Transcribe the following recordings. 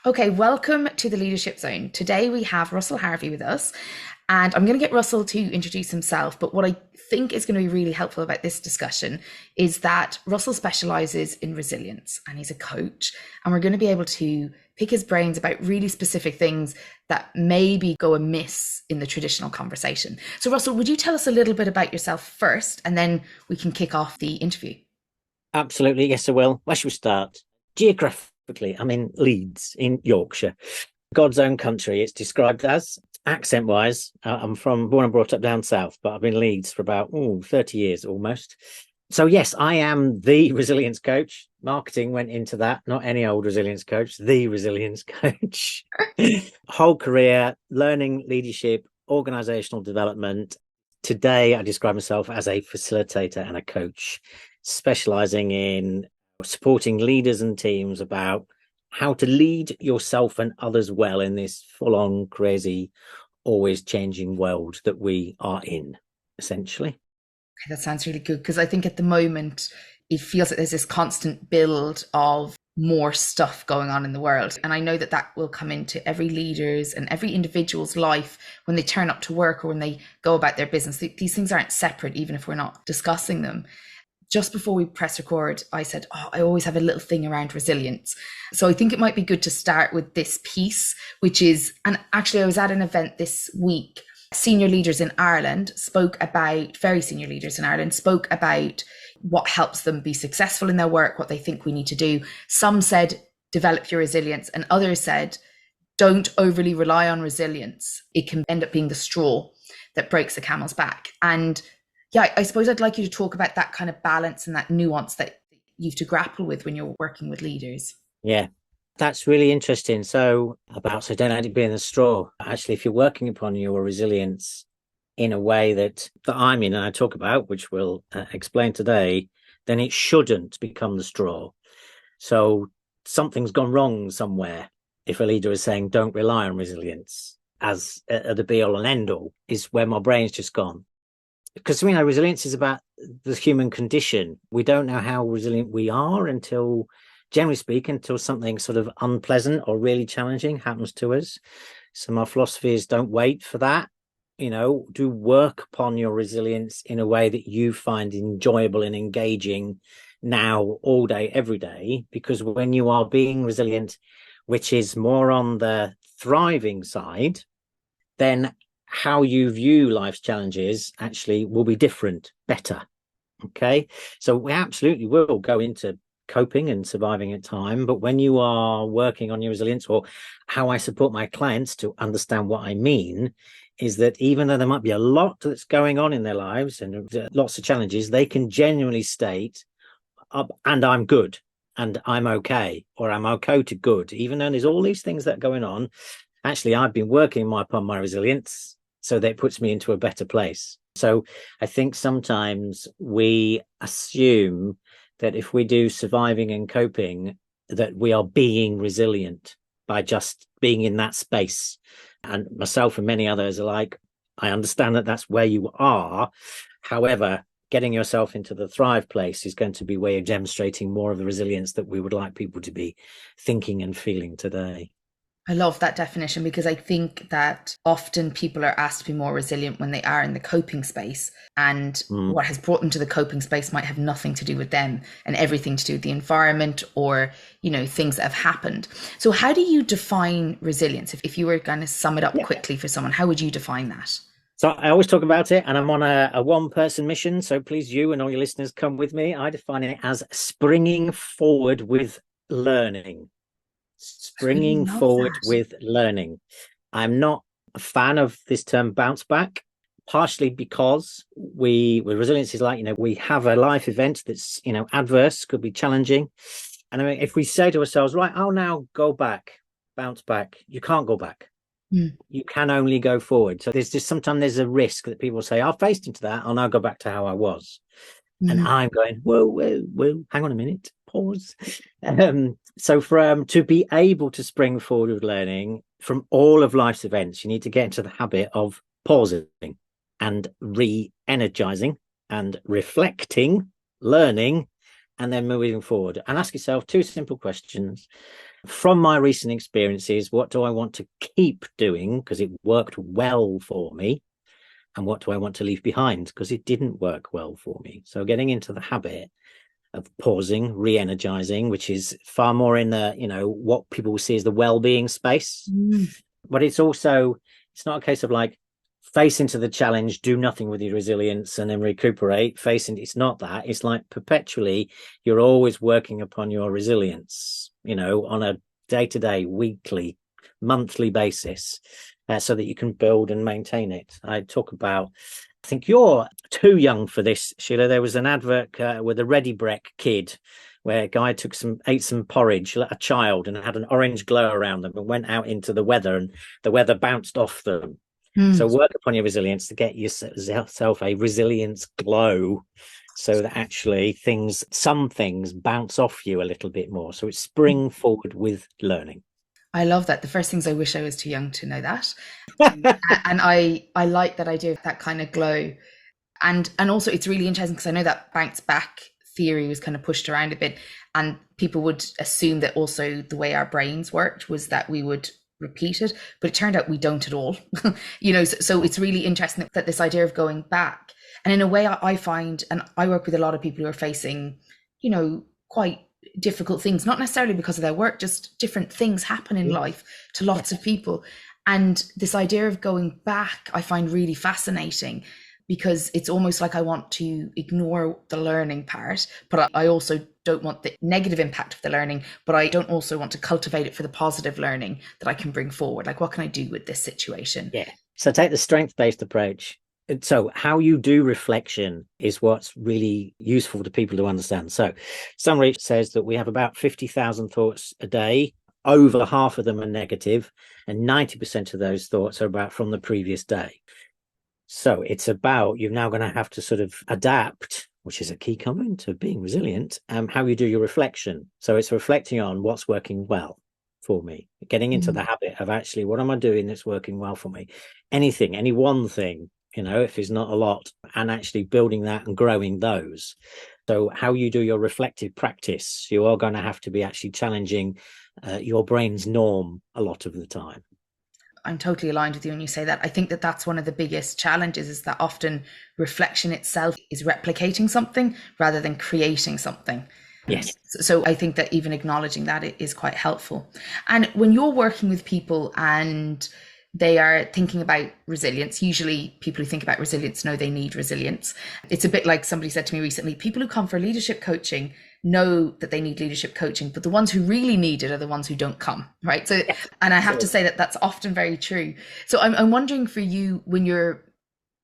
Okay, welcome to the Leadership Zone. Today we have Russell Harvey with us, and I'm going to get Russell to introduce himself. But what I think is going to be really helpful about this discussion is that Russell specializes in resilience and he's a coach, and we're going to be able to pick his brains about really specific things that maybe go amiss in the traditional conversation. So, Russell, would you tell us a little bit about yourself first, and then we can kick off the interview? Absolutely, yes, I will. Where should we start? Geographically, I'm in Leeds in Yorkshire, God's own country. It's described as accent-wise. I'm born and brought up down south, but I've been in Leeds for about 30 years almost. So yes, I am the resilience coach. Marketing went into that, not any old resilience coach, the resilience coach. Whole career, learning, leadership, organizational development. Today, I describe myself as a facilitator and a coach, specializing in supporting leaders and teams about how to lead yourself and others well in this full-on, crazy, always changing world that we are in, essentially. Okay, that sounds really good because I think at the moment it feels like there's this constant build of more stuff going on in the world. And I know that that will come into every leader's and every individual's life when they turn up to work or when they go about their business. These things aren't separate, even if we're not discussing them. Just before we press record, I said, I always have a little thing around resilience. So I think it might be good to start with this piece, which is, and actually I was at an event this week. Senior leaders in Ireland very senior leaders in Ireland spoke about what helps them be successful in their work, what they think we need to do. Some said, develop your resilience, and others said, don't overly rely on resilience. It can end up being the straw that breaks the camel's back. And yeah, I suppose I'd like you to talk about that kind of balance and that nuance that you have to grapple with when you're working with leaders. Yeah, that's really interesting. So don't let it be in the straw. Actually, if you're working upon your resilience in a way that I'm in and I talk about, which we'll explain today, then it shouldn't become the straw. So something's gone wrong somewhere. If a leader is saying, don't rely on resilience as the be all and end all, is where my brain's just gone. Because, resilience is about the human condition. We don't know how resilient we are generally speaking, until something sort of unpleasant or really challenging happens to us. So my philosophy is don't wait for that. Do work upon your resilience in a way that you find enjoyable and engaging now, all day, every day. Because when you are being resilient, which is more on the thriving side, then how you view life's challenges actually will be different, better. Okay. So we absolutely will go into coping and surviving at time. But when you are working on your resilience, or how I support my clients to understand what I mean, is that even though there might be a lot that's going on in their lives and lots of challenges, they can genuinely state, and I'm good, and I'm okay, or I'm okay to good, even though there's all these things that are going on. Actually, I've been working upon my resilience so that it puts me into a better place. So I think sometimes we assume that if we do surviving and coping, that we are being resilient by just being in that space. And myself and many others are like, I understand that that's where you are. However, getting yourself into the thrive place is going to be where you're demonstrating more of the resilience that we would like people to be thinking and feeling today. I love that definition because I think that often people are asked to be more resilient when they are in the coping space. And what has brought them to the coping space might have nothing to do with them and everything to do with the environment or, things that have happened. So how do you define resilience? If you were going to sum it up quickly for someone, how would you define that? So I always talk about it, and I'm on a one-person mission. So please, you and all your listeners, come with me. I define it as springing forward with learning. Springing forward with learning. I'm not a fan of this term bounce back, partially because with resilience is like, we have a life event that's, adverse, could be challenging. And if we say to ourselves, right, I'll now go back, bounce back, you can't go back. You can only go forward. So sometimes there's a risk that people say, I've faced into that, I'll now go back to how I was. And I'm going, whoa, hang on a minute, pause. So to be able to spring forward with learning from all of life's events, you need to get into the habit of pausing and re-energizing and reflecting, learning, and then moving forward. And ask yourself two simple questions. from my recent experiences, what do I want to keep doing because it worked well for me? And what do I want to leave behind because it didn't work well for me? So getting into the habit of pausing, re-energizing, which is far more in the, what people will see as the well-being space. Mm. But it's not a case of like face into the challenge, do nothing with your resilience and then recuperate. It's not that. It's like perpetually you're always working upon your resilience, on a day-to-day, weekly, monthly basis, so that you can build and maintain it. I think you're too young for this, Sheila. There was an advert with a Ready Breck kid where a guy ate some porridge, a child, and had an orange glow around them and went out into the weather and the weather bounced off them. Mm. So work upon your resilience to get yourself a resilience glow so that actually some things bounce off you a little bit more. So it's spring forward with learning. I love that. The first things I wish I was too young to know that. And I like that idea of that kind of glow. And also it's really interesting because I know that bounce back theory was kind of pushed around a bit, and people would assume that also the way our brains worked was that we would repeat it, but it turned out we don't at all. So it's really interesting that this idea of going back, and in a way I find, and I work with a lot of people who are facing, quite difficult things, not necessarily because of their work, just different things happen in life to lots of people. And this idea of going back, I find really fascinating because it's almost like I want to ignore the learning part, but I also don't want the negative impact of the learning, but I don't also want to cultivate it for the positive learning that I can bring forward. Like, what can I do with this situation? Yeah. So take the strength-based approach. So how you do reflection is what's really useful to people to understand. So some research says that we have about 50,000 thoughts a day. Over half of them are negative, and 90% of those thoughts are about from the previous day. So it's about, you're now going to have to sort of adapt, which is a key component of being resilient, how you do your reflection. So it's reflecting on what's working well for me, getting into the habit of actually, what am I doing that's working well for me? Any one thing, if it's not a lot, and actually building that and growing those. So how you do your reflective practice, you are going to have to be actually challenging your brain's norm a lot of the time. I'm totally aligned with you when you say that. I think that that's one of the biggest challenges, is that often reflection itself is replicating something rather than creating something. Yes. So I think that even acknowledging that it is quite helpful. And when you're working with people and they are thinking about resilience, usually people who think about resilience know they need resilience. It's a bit like somebody said to me recently, people who come for leadership coaching know that they need leadership coaching, but the ones who really need it are the ones who don't come, right? So, and I have to say that that's often very true. So I'm wondering for you, when you're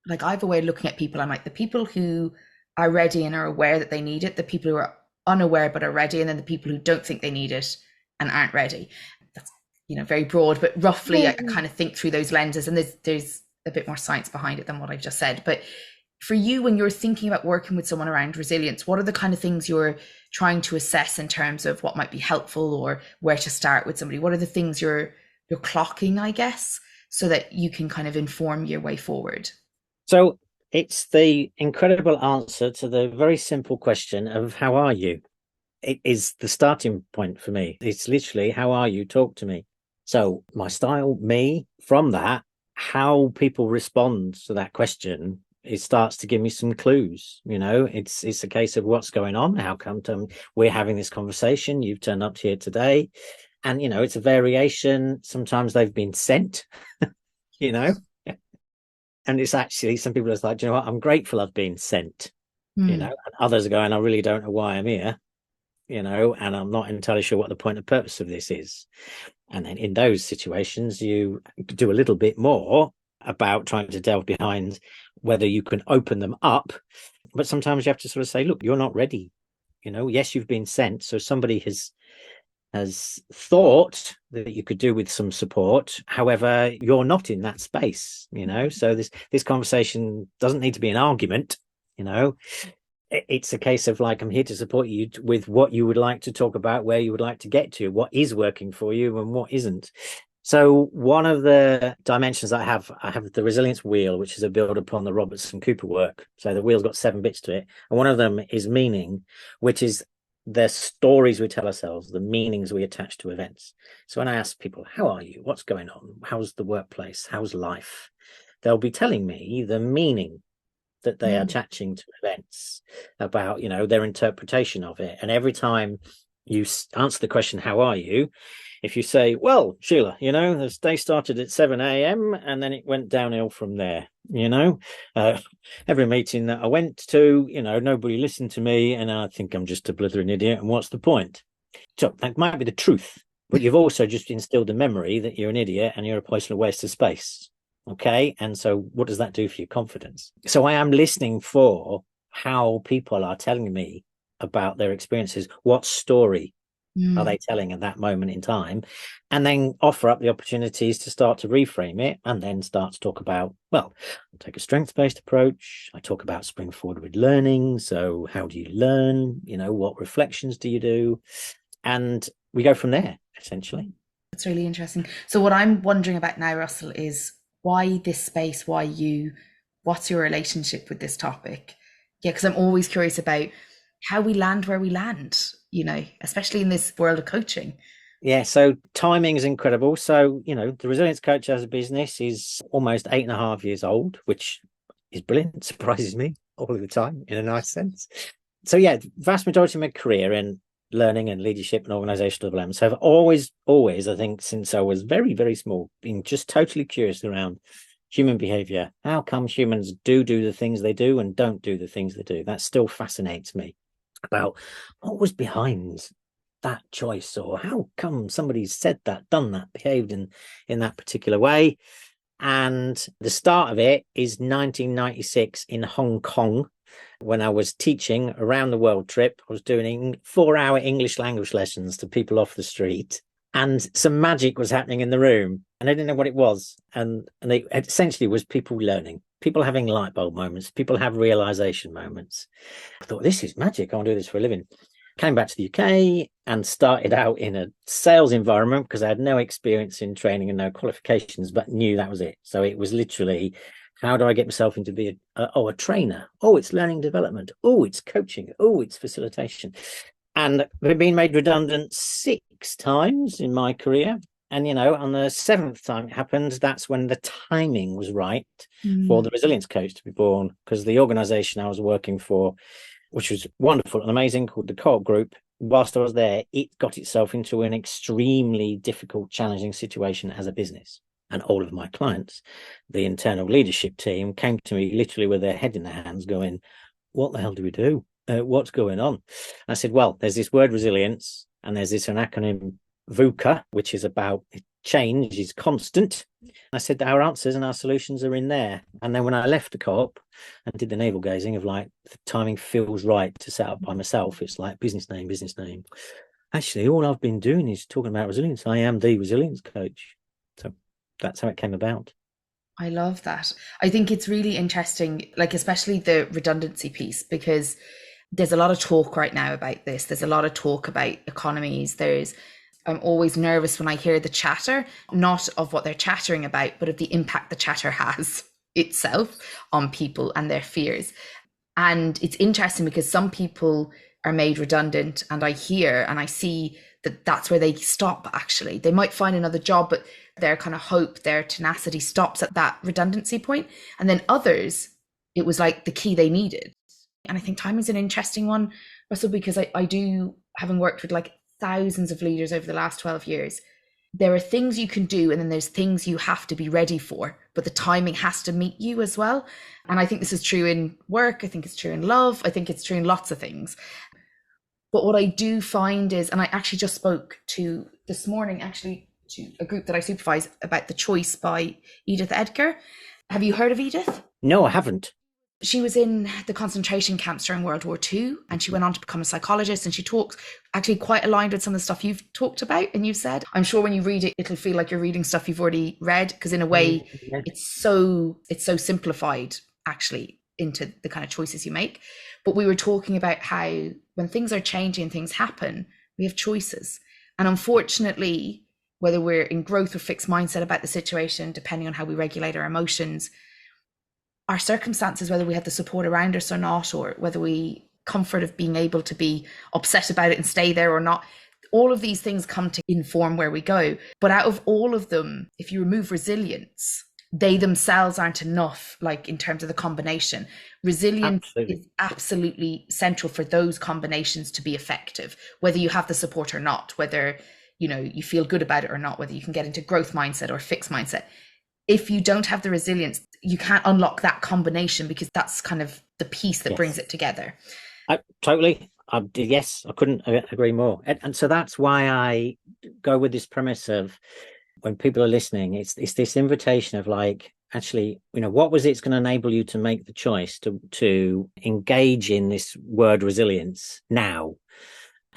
like, I have a way of looking at people, I'm like, the people who are ready and are aware that they need it, the people who are unaware but are ready, and then the people who don't think they need it and aren't ready. That's, very broad, but roughly I kind of think through those lenses, and there's a bit more science behind it than what I've just said. But for you, when you're thinking about working with someone around resilience, what are the kind of things you're trying to assess in terms of what might be helpful or where to start with somebody? What are the things you're clocking, I guess, so that you can kind of inform your way forward? So it's the incredible answer to the very simple question of how are you? It is the starting point for me. It's literally, how are you? Talk to me. So my style, from that, how people respond to that question, it starts to give me some clues. It's a case of what's going on. How come we're having this conversation? You've turned up here today. And, it's a variation. Sometimes they've been sent, and it's actually, some people are like, you know what, I'm grateful I've been sent, and others are going, I really don't know why I'm here, and I'm not entirely sure what the point and purpose of this is. And then in those situations, you do a little bit more about trying to delve behind whether you can open them up. But sometimes you have to sort of say, look, you're not ready. Yes, you've been sent. So somebody has thought that you could do with some support. However, you're not in that space, so this conversation doesn't need to be an argument. It's a case of like, I'm here to support you with what you would like to talk about, where you would like to get to, what is working for you and what isn't. So one of the dimensions I have the resilience wheel, which is a build upon the Robertson Cooper work. So the wheel's got 7 bits to it. And one of them is meaning, which is the stories we tell ourselves, the meanings we attach to events. So when I ask people, how are you? What's going on? How's the workplace? How's life? They'll be telling me the meaning that they are Mm. attaching to events, about, their interpretation of it. And every time you answer the question, how are you? If you say, well, Sheila, the day started at 7 a.m. and then it went downhill from there, every meeting that I went to, nobody listened to me and I think I'm just a blithering idiot. And what's the point? So that might be the truth, but you've also just instilled a memory that you're an idiot and you're a poisonous waste of space. Okay. And so what does that do for your confidence? So I am listening for how people are telling me about their experiences. What story are they telling at that moment in time? And then offer up the opportunities to start to reframe it and then start to talk about, well, I take a strengths-based approach. I talk about spring forward with learning. So how do you learn? What reflections do you do? And we go from there, essentially. That's really interesting. So what I'm wondering about now, Russell, is why this space? Why you? What's your relationship with this topic? Yeah, because I'm always curious about how we land where we land, especially in this world of coaching. Yeah, so timing is incredible. So, the Resilience Coach as a business is almost 8.5 years old, which is brilliant. It surprises me all of the time in a nice sense. So, yeah, vast majority of my career in learning and leadership and organizational development. So I've always, I think, since I was very, very small, been just totally curious around human behavior. How come humans do the things they do and don't do the things they do? That still fascinates me, about what was behind that choice, or how come somebody said that, done that, behaved in that particular way. And the start of it is 1996 in Hong Kong, when I was teaching around the world trip. I was doing 4-hour English language lessons to people off the street, and some magic was happening in the room and I didn't know what it was. And it essentially was people learning, people having light bulb moments, people have realization moments. I thought, this is magic. I want to do this for a living. Came back to the UK and started out in a sales environment because I had no experience in training and no qualifications, but knew that was it. So it was literally, how do I get myself into be a trainer? Oh, it's learning development. Oh, it's coaching. Oh, it's facilitation. And I've been made redundant 6 times in my career. And, on the 7th time it happened, that's when the timing was right for the Resilience Coach to be born, because the organization I was working for, which was wonderful and amazing, called the Co-op Group, whilst I was there, it got itself into an extremely difficult, challenging situation as a business. And all of my clients, the internal leadership team, came to me literally with their head in their hands going, what the hell do we do? What's going on? I said, well, there's this word resilience, and there's this an acronym VUCA, which is about change is constant. I said our answers and our solutions are in there. And then when I left the Co-op and did the navel gazing of like, the timing feels right to set up by myself, it's like business name. Actually, all I've been doing is talking about resilience. I am the resilience coach. So that's how it came about. I love that. I think it's really interesting, like especially the redundancy piece, because there's a lot of talk right now about this. There's a lot of talk about economies. I'm always nervous when I hear the chatter, not of what they're chattering about, but of the impact the chatter has itself on people and their fears. And it's interesting because some people are made redundant, and I hear and I see that that's where they stop. Actually, they might find another job, but their kind of hope, their tenacity stops at that redundancy point. And then others, it was like the key they needed. And I think time is an interesting one, Russell, because I do, having worked with like thousands of leaders over the last 12 years, there are things you can do and then there's things you have to be ready for, but the timing has to meet you as well. And I think this is true in work. I think it's true in love. I think it's true in lots of things. But what I do find is, and I actually just spoke to this morning, actually, to a group that I supervise about The Choice by Edith Edgar. Have you heard of Edith? No, I haven't. She was in the concentration camps during World War II, and she went on to become a psychologist, and she talks actually quite aligned with some of the stuff you've talked about and you've said. I'm sure when you read it, it'll feel like you're reading stuff you've already read, because in a way, it's so simplified actually into the kind of choices you make. But we were talking about how when things are changing, things happen, we have choices. And unfortunately, whether we're in growth or fixed mindset about the situation, depending on how we regulate our emotions, our circumstances, whether we have the support around us or not, or whether we comfort of being able to be upset about it and stay there or not. All of these things come to inform where we go. But out of all of them, if you remove resilience, they themselves aren't enough, like in terms of the combination. Resilience is absolutely central for those combinations to be effective, whether you have the support or not, whether you feel good about it or not, whether you can get into growth mindset or fixed mindset. If you don't have the resilience, you can't unlock that combination, because that's kind of the piece that brings it together. Totally. Yes, I couldn't agree more. And so that's why I go with this premise of, when people are listening, it's this invitation of like, actually, what was it's going to enable you to make the choice to engage in this word resilience now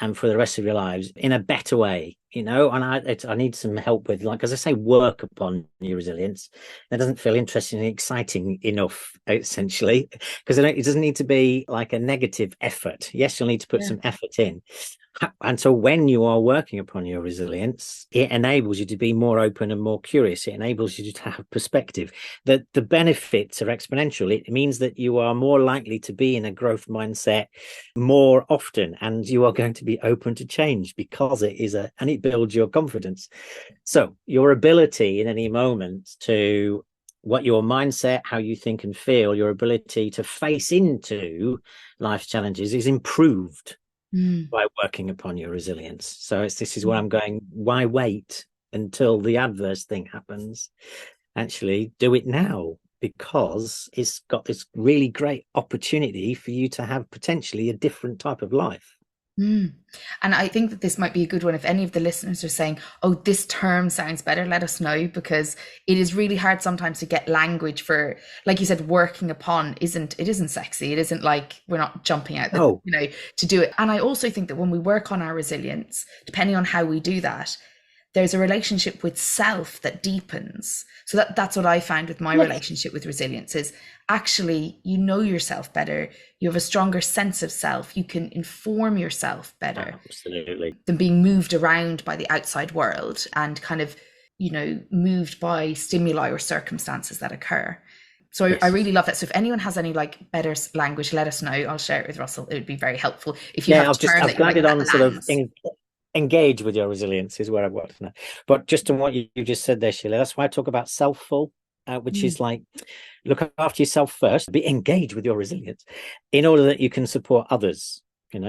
and for the rest of your lives in a better way, and I need some help with, like, as I say, work upon your resilience. That doesn't feel interesting and exciting enough, essentially, because it doesn't need to be like a negative effort. Yes, you'll need to put some effort in. And so when you are working upon your resilience, it enables you to be more open and more curious. It enables you to have perspective. The benefits are exponential. It means that you are more likely to be in a growth mindset more often, and you are going to be open to change, because and it builds your confidence. So your ability in any moment to, what your mindset, how you think and feel, your ability to face into life's challenges is improved by working upon your resilience. So this is what I'm going, why wait until the adverse thing happens? Actually do it now, because it's got this really great opportunity for you to have potentially a different type of life. And I think that this might be a good one. If any of the listeners are saying, oh, this term sounds better, let us know, because it is really hard sometimes to get language for, like you said, working upon isn't sexy. It isn't like we're not jumping out there, to do it. And I also think that when we work on our resilience, depending on how we do that, there's a relationship with self that deepens. So that's what I found with my relationship with resilience is, actually, you know yourself better. You have a stronger sense of self. You can inform yourself better. Absolutely. Than being moved around by the outside world and kind of, moved by stimuli or circumstances that occur. So I really love that. So if anyone has any like better language, let us know. I'll share it with Russell. It would be very helpful. If you have I've landed on sort of engage with your resilience is where I've worked now. But just on what you just said there, Sheila, that's why I talk about Selfful, which is like, look after yourself first, be engaged with your resilience in order that you can support others.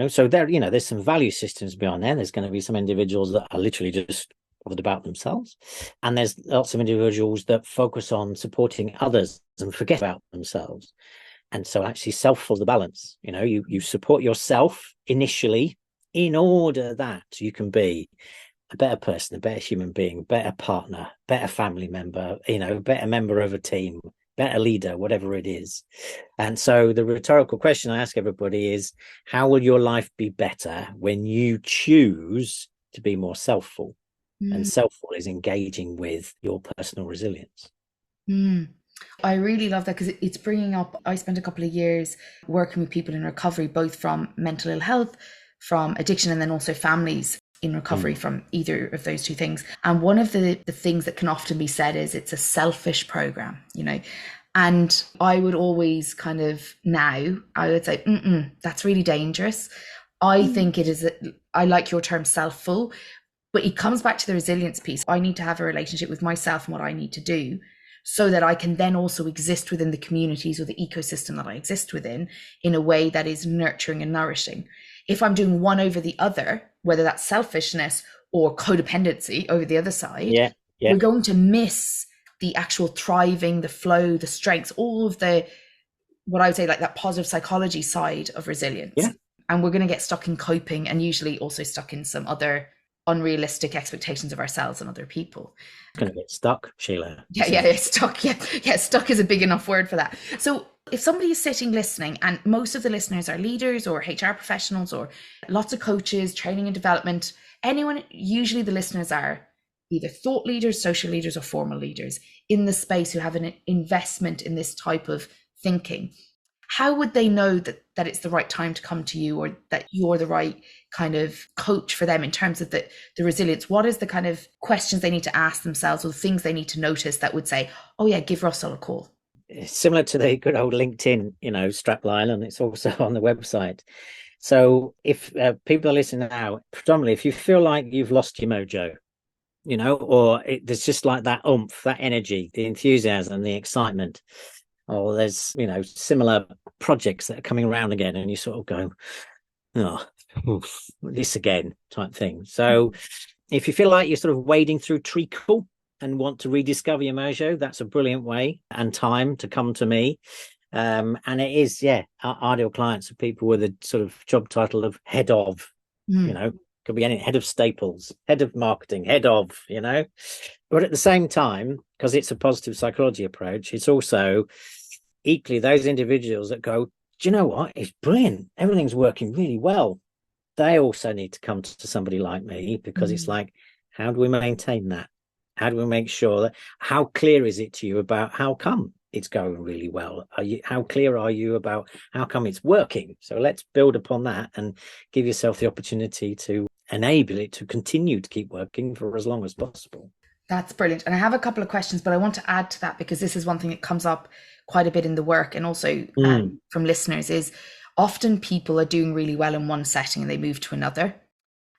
So there's some value systems beyond there. There's going to be some individuals that are literally just bothered about themselves, and there's lots of individuals that focus on supporting others and forget about themselves. And so actually Selfful's the balance. You support yourself initially in order that you can be a better person, a better human being, better partner, better family member, better member of a team, better leader, whatever it is. And so the rhetorical question I ask everybody is, how will your life be better when you choose to be more selfful? And selfful is engaging with your personal resilience. I really love that, because it's bringing up, I spent a couple of years working with people in recovery, both from mental ill health, from addiction, and then also families in recovery from either of those two things. And one of the things that can often be said is it's a selfish program, and I would always kind of, now I would say, that's really dangerous. I think it is, I like your term selfful, but it comes back to the resilience piece. I need to have a relationship with myself and what I need to do, so that I can then also exist within the communities or the ecosystem that I exist within in a way that is nurturing and nourishing. If I'm doing one over the other, whether that's selfishness or codependency over the other side, we're going to miss the actual thriving, the flow, the strengths, all of the, what I would say, like that positive psychology side of resilience. And we're going to get stuck in coping, and usually also stuck in some other unrealistic expectations of ourselves and other people. Going to get stuck, Sheila. Stuck. Stuck is a big enough word for that. So if somebody is sitting listening, and most of the listeners are leaders or HR professionals or lots of coaches, training and development, anyone, usually the listeners are either thought leaders, social leaders, or formal leaders in the space who have an investment in this type of thinking. How would they know that it's the right time to come to you, or that you're the right kind of coach for them in terms of the resilience? What is the kind of questions they need to ask themselves, or the things they need to notice that would say, oh yeah, give Russell a call? similar to the good old LinkedIn, strapline, and it's also on the website. So if people are listening now, predominantly, if you feel like you've lost your mojo, or there's just like that oomph, that energy, the enthusiasm, the excitement, or there's, similar projects that are coming around again, and you sort of go, oh, oof, this again type thing. So if you feel like you're sort of wading through treacle and want to rediscover your mojo, that's a brilliant way and time to come to me. And it is, our ideal clients are people with a sort of job title of head of, could be any head of Staples, head of marketing, head of, But at the same time, because it's a positive psychology approach, it's also equally those individuals that go, do you know what? It's brilliant. Everything's working really well. They also need to come to somebody like me, because it's like, how do we maintain that? How do we make sure that, how clear is it to you about how come it's going really well? How clear are you about how come it's working? So let's build upon that and give yourself the opportunity to enable it to continue to keep working for as long as possible. That's brilliant. And I have a couple of questions, but I want to add to that, because this is one thing that comes up quite a bit in the work, and also from listeners, is often people are doing really well in one setting and they move to another,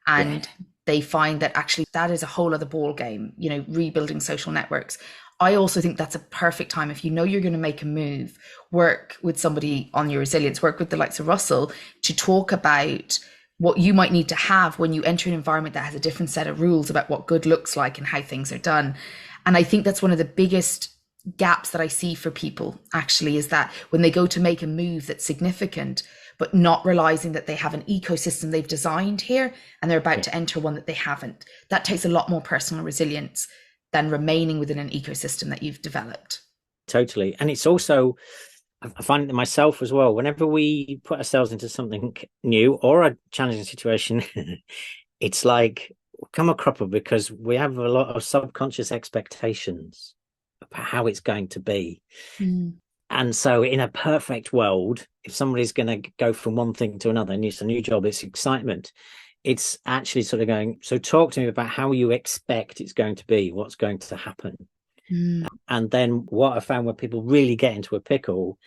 and they find that actually that is a whole other ball game, rebuilding social networks. I also think that's a perfect time, if you know you're going to make a move, work with somebody on your resilience, work with the likes of Russell to talk about what you might need to have when you enter an environment that has a different set of rules about what good looks like and how things are done. And I think that's one of the biggest gaps that I see for people, actually, is that when they go to make a move that's significant, but not realizing that they have an ecosystem they've designed here and they're about to enter one that they haven't. That takes a lot more personal resilience than remaining within an ecosystem that you've developed. Totally. And it's also, I find it myself as well, whenever we put ourselves into something new or a challenging situation, it's like come a cropper, because we have a lot of subconscious expectations about how it's going to be. And so in a perfect world, if somebody's going to go from one thing to another and it's a new job, it's excitement. It's actually sort of going, so talk to me about how you expect it's going to be, what's going to happen. And then what I found when people really get into a pickle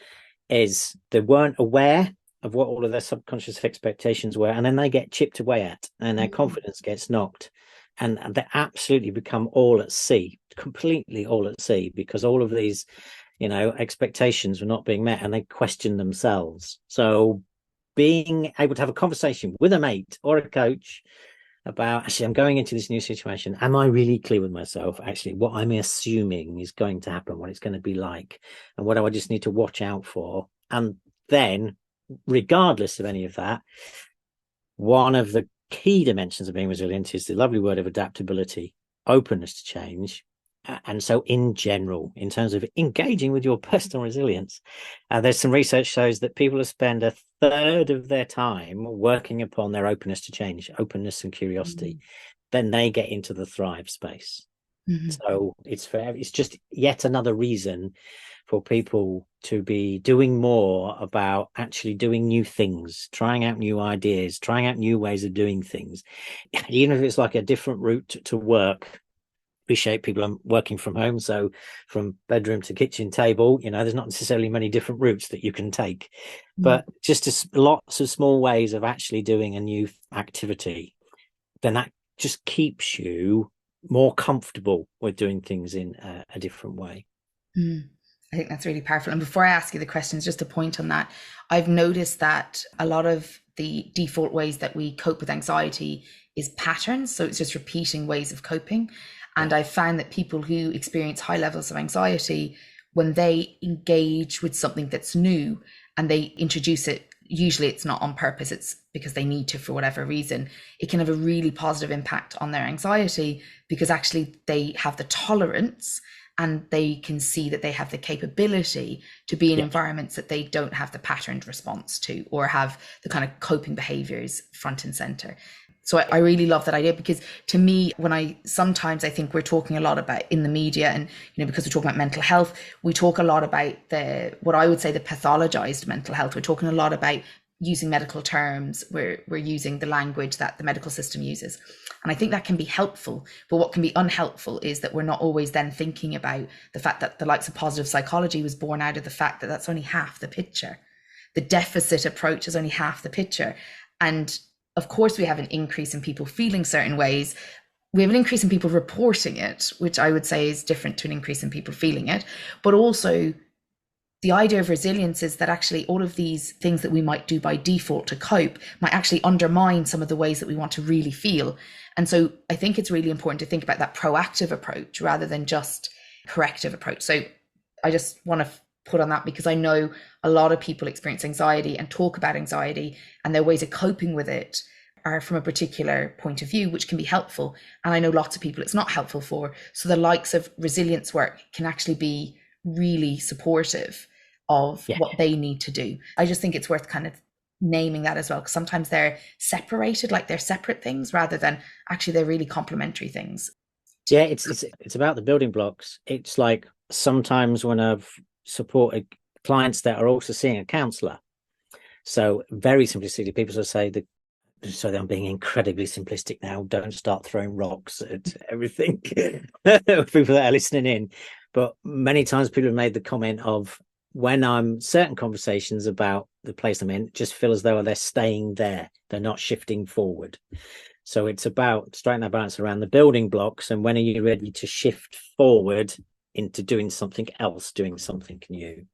is they weren't aware of what all of their subconscious expectations were, and then they get chipped away at, and their confidence gets knocked, and they absolutely become all at sea, completely all at sea, because all of these expectations were not being met, and they question themselves. So being able to have a conversation with a mate or a coach about, actually, I'm going into this new situation. Am I really clear with myself? Actually, what I'm assuming is going to happen, what it's going to be like, and what do I just need to watch out for? And then, regardless of any of that, one of the key dimensions of being resilient is the lovely word of adaptability, openness to change. And so in general, in terms of engaging with your personal resilience, there's some research shows that people who spend a third of their time working upon their openness to change, openness and curiosity, then they get into the thrive space. So it's just yet another reason for people to be doing more about actually doing new things, trying out new ideas, trying out new ways of doing things, even if it's like a different route to work. Appreciate people are working from home, so from bedroom to kitchen table, there's not necessarily many different routes that you can take, but just lots of small ways of actually doing a new activity, then that just keeps you more comfortable with doing things in a different way. I think that's really powerful. And before I ask you the questions, just a point on that, I've noticed that a lot of the default ways that we cope with anxiety is patterns. So it's just repeating ways of coping. And I found that people who experience high levels of anxiety, when they engage with something that's new and they introduce it, usually it's not on purpose, it's because they need to for whatever reason, it can have a really positive impact on their anxiety, because actually they have the tolerance and they can see that they have the capability to be in environments that they don't have the patterned response to, or have the kind of coping behaviors front and center. So I really love that idea, because to me, sometimes I think we're talking a lot about in the media, and, because we're talking about mental health, we talk a lot about what I would say the pathologized mental health. We're talking a lot about using medical terms, we're using the language that the medical system uses. And I think that can be helpful, but what can be unhelpful is that we're not always then thinking about the fact that the likes of positive psychology was born out of the fact that that's only half the picture. The deficit approach is only half the picture. And of course, we have an increase in people feeling certain ways. We have an increase in people reporting it, which I would say is different to an increase in people feeling it. But also, the idea of resilience is that actually all of these things that we might do by default to cope might actually undermine some of the ways that we want to really feel. And so I think it's really important to think about that proactive approach rather than just corrective approach. So I just want to put on that, because I know a lot of people experience anxiety and talk about anxiety, and their ways of coping with it are from a particular point of view, which can be helpful. And I know lots of people it's not helpful for. So the likes of resilience work can actually be really supportive of what they need to do. I just think it's worth kind of naming that as well, because sometimes they're separated, like they're separate things, rather than actually they're really complementary things. Yeah, it's about the building blocks. It's like sometimes when I've supported clients that are also seeing a counsellor. So very simplistically, people will say that. So I'm being incredibly simplistic now. Don't start throwing rocks at everything. People that are listening in, but many times people have made the comment of, when I'm certain conversations about the place I'm in, just feel as though they're staying there. They're not shifting forward. So it's about striking that balance around the building blocks. And when are you ready to shift forward into doing something else, doing something new?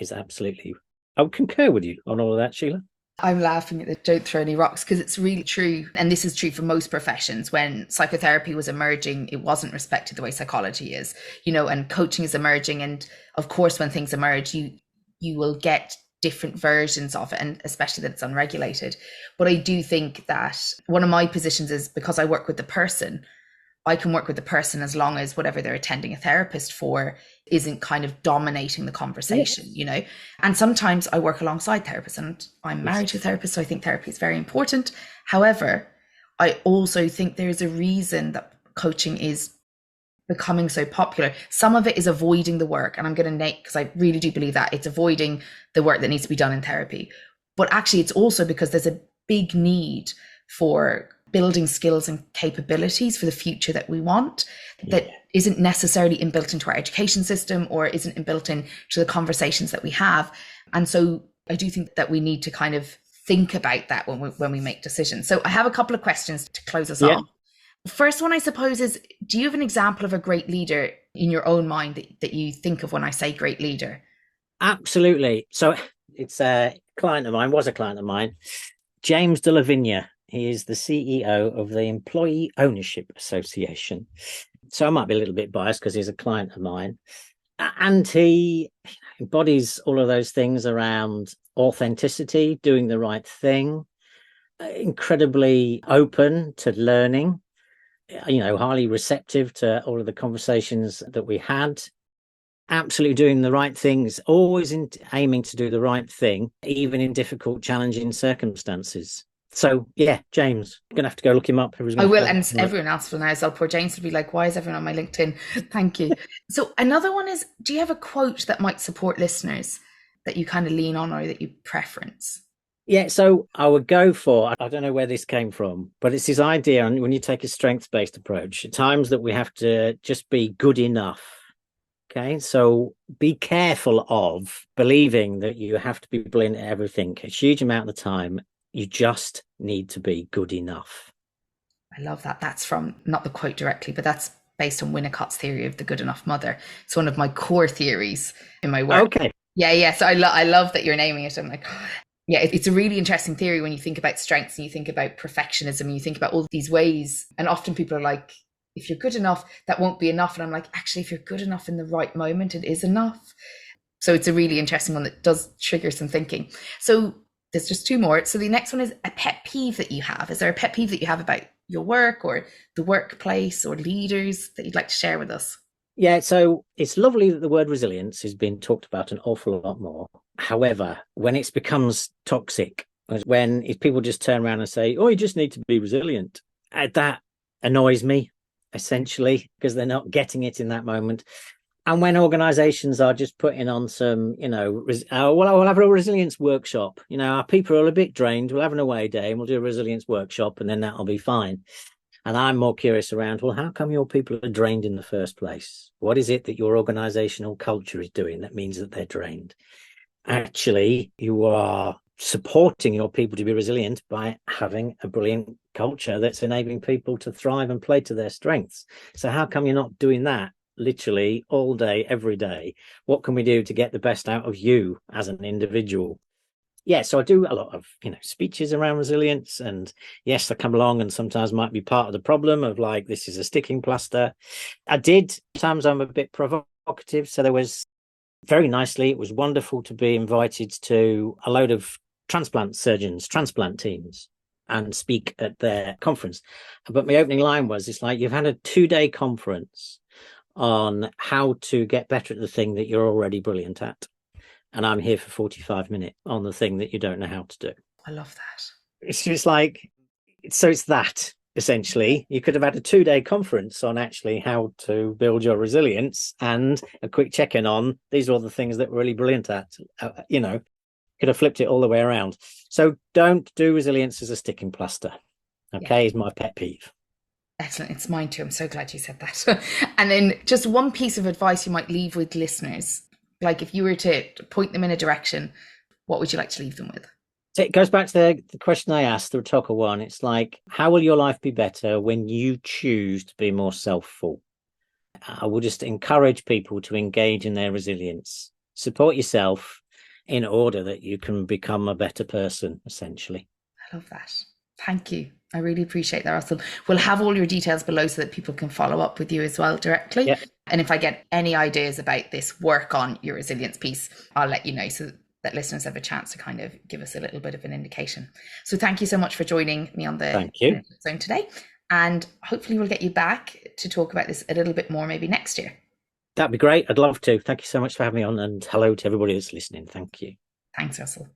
Is absolutely, I would concur with you on all of that, Sheila. I'm laughing at the don't throw any rocks, because it's really true. And this is true for most professions. When psychotherapy was emerging, it wasn't respected the way psychology is, and coaching is emerging. And of course, when things emerge, you will get different versions of it, and especially that it's unregulated. But I do think that one of my positions is, because I work with the person, I can work with the person as long as whatever they're attending a therapist for isn't kind of dominating the conversation, And sometimes I work alongside therapists, and I'm married to a therapist, so I think therapy is very important. However, I also think there's a reason that coaching is becoming so popular. Some of it is avoiding the work, and I'm going to name, because I really do believe that it's avoiding the work that needs to be done in therapy. But actually, it's also because there's a big need for building skills and capabilities for the future that we want, that isn't necessarily inbuilt into our education system, or isn't inbuilt into the conversations that we have. And so I do think that we need to kind of think about that when we make decisions. So I have a couple of questions to close us off. First one, I suppose, is, do you have an example of a great leader in your own mind that you think of when I say great leader? Absolutely. So it's a client of mine, was a client of mine, James de la Vigne. He is the CEO of the Employee Ownership Association. So I might be a little bit biased because he's a client of mine. And he embodies all of those things around authenticity, doing the right thing, incredibly open to learning, highly receptive to all of the conversations that we had, absolutely doing the right things, always aiming to do the right thing, even in difficult, challenging circumstances. So, yeah, James, I'm going to have to go look him up. I will, and everyone else will now. So poor James will be like, why is everyone on my LinkedIn? Thank you. So another one is, do you have a quote that might support listeners that you kind of lean on or that you preference? Yeah, so I would go for, I don't know where this came from, but it's this idea, and when you take a strengths-based approach, at times that we have to just be good enough. Okay, so be careful of believing that you have to be brilliant at everything. A huge amount of the time, you just need to be good enough. I love that. That's from, not the quote directly, but that's based on Winnicott's theory of the good enough mother. It's one of my core theories in my work. Okay. Yeah. So I love that you're naming it. I'm like, yeah, it's a really interesting theory when you think about strengths and you think about perfectionism and you think about all these ways. And often people are like, if you're good enough, that won't be enough. And I'm like, actually, if you're good enough in the right moment, it is enough. So it's a really interesting one that does trigger some thinking. So there's just two more. So the next one is a pet peeve that you have. Is there a pet peeve that you have about your work or the workplace or leaders that you'd like to share with us? Yeah, so it's lovely that the word resilience has been talked about an awful lot more. However, when it becomes toxic, when people just turn around and say, oh, you just need to be resilient, that annoys me, essentially, because they're not getting it in that moment. And when organizations are just putting on some, well, we'll have a resilience workshop. Our people are a bit drained. We'll have an away day and we'll do a resilience workshop and then that'll be fine. And I'm more curious around, well, how come your people are drained in the first place? What is it that your organizational culture is doing that means that they're drained? Actually, you are supporting your people to be resilient by having a brilliant culture that's enabling people to thrive and play to their strengths. So how come you're not doing that literally all day, every day? What can we do to get the best out of you as an individual? Yeah, so I do a lot of, speeches around resilience. And yes, I come along and sometimes might be part of the problem of like, this is a sticking plaster. Sometimes I'm a bit provocative. So there was very nicely, it was wonderful to be invited to a load of transplant surgeons, transplant teams, and speak at their conference. But my opening line was, it's like, you've had a 2-day conference on how to get better at the thing that you're already brilliant at. And I'm here for 45 minutes on the thing that you don't know how to do. I love that. It's just like, so it's that. Essentially, you could have had a 2-day conference on actually how to build your resilience and a quick check-in on these are all the things that we're really brilliant at. Could have flipped it all the way around. So don't do resilience as a sticking plaster. Okay, is my pet peeve. Excellent. It's mine too. I'm so glad you said that. And then just one piece of advice you might leave with listeners, like if you were to point them in a direction, what would you like to leave them with? So it goes back to the question I asked, the rhetorical one. It's like, how will your life be better when you choose to be more selfful? I will just encourage people to engage in their resilience. Support yourself in order that you can become a better person, essentially. I love that. Thank you. I really appreciate that, Russell. We'll have all your details below so that people can follow up with you as well directly. Yep. And if I get any ideas about this work on your resilience piece, I'll let you know so that listeners have a chance to kind of give us a little bit of an indication. So thank you so much for joining me on the zone today. And hopefully we'll get you back to talk about this a little bit more maybe next year. That'd be great. I'd love to. Thank you so much for having me on, and hello to everybody that's listening. Thank you. Thanks, Russell.